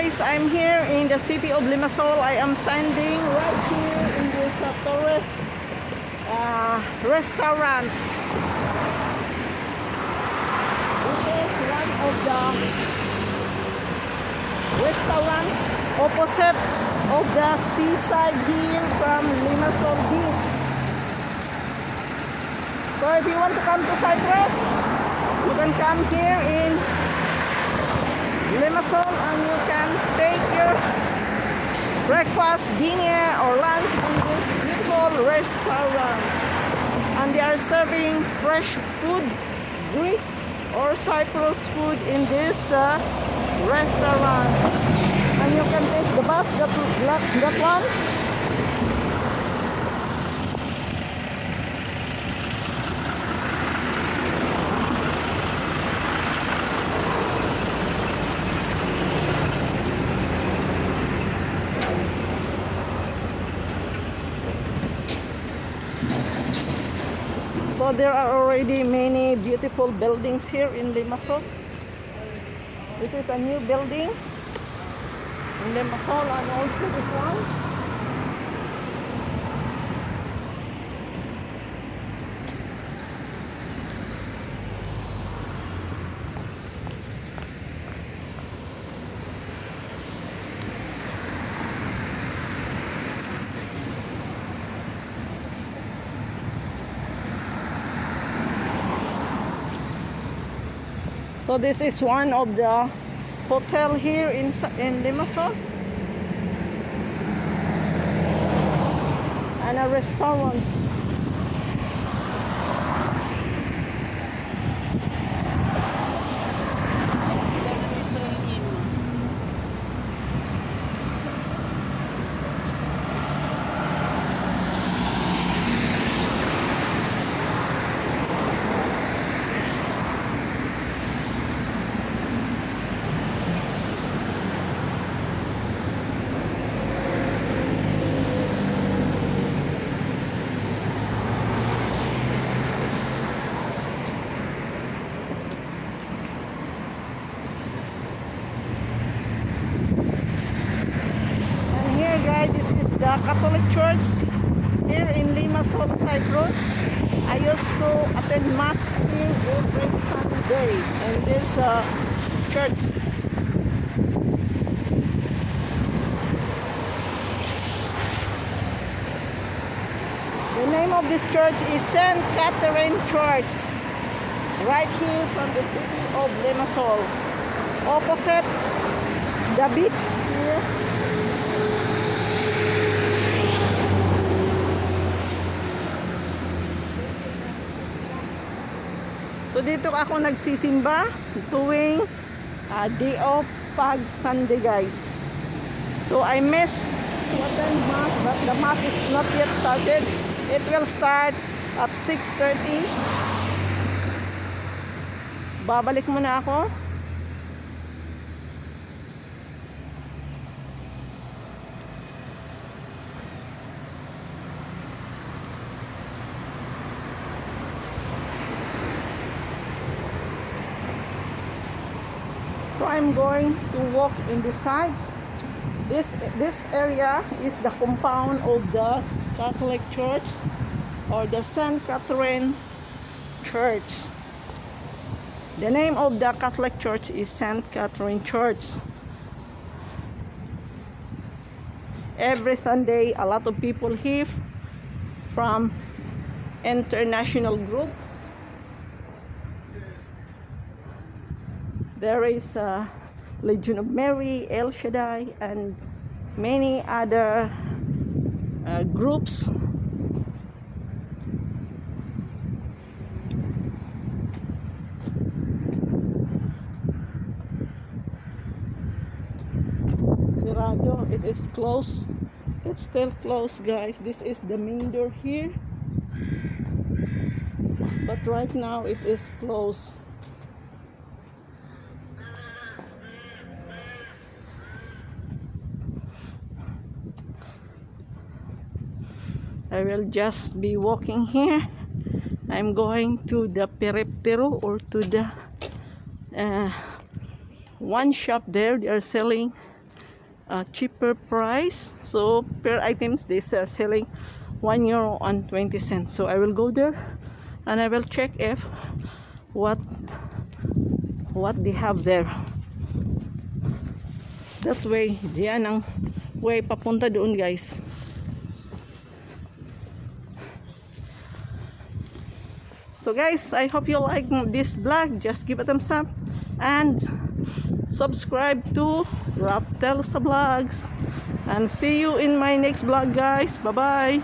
guys, I'm here in the city of Limassol. I am standing right here in this tourist restaurant. This is one of the restaurants opposite of the seaside here from Limassol Beach. So if you want to come to Cyprus, you can come here in Limassol and you can take your breakfast, dinner or lunch in this beautiful restaurant. And they are serving fresh food, Greek or Cyprus food in this restaurant. And you can take the bus, that one. So there are already many beautiful buildings here in Limassol. This is a new building in Limassol, and also this one. So this is one of the hotel here in Limassol, and a restaurant. This is the Catholic Church here in Limassol, Cyprus. I used to attend Mass here every Sunday in this church. The name of this church is St. Catherine Church, right here from the city of Limassol, opposite the beach here. So dito ako nagsisimba tuwing day of pag Sunday, guys. So I missed to attend Mass, but the Mass is not yet started. It will start at 6:30. Babalik muna ako. So I'm going to walk in the side. This area is the compound of the Catholic Church, or the St. Catherine Church. The name of the Catholic Church is St. Catherine Church. Every Sunday, a lot of people here from international group. There is Legion of Mary, El Shaddai, and many other groups. Sirado, it is closed. It's still closed, guys. This is the main door here, but right now it is closed. I will just be walking here. I'm going to the periptery, or to the one shop there. They are selling cheaper price. So per items they are selling €1.20. So I will go there and I will check if what they have there. That way, diyan ang way papunta doon, guys. So guys, I hope you like this vlog. Just give it a thumbs up and subscribe to RAFTHELSAVLOGS. And see you in my next vlog, guys. Bye bye.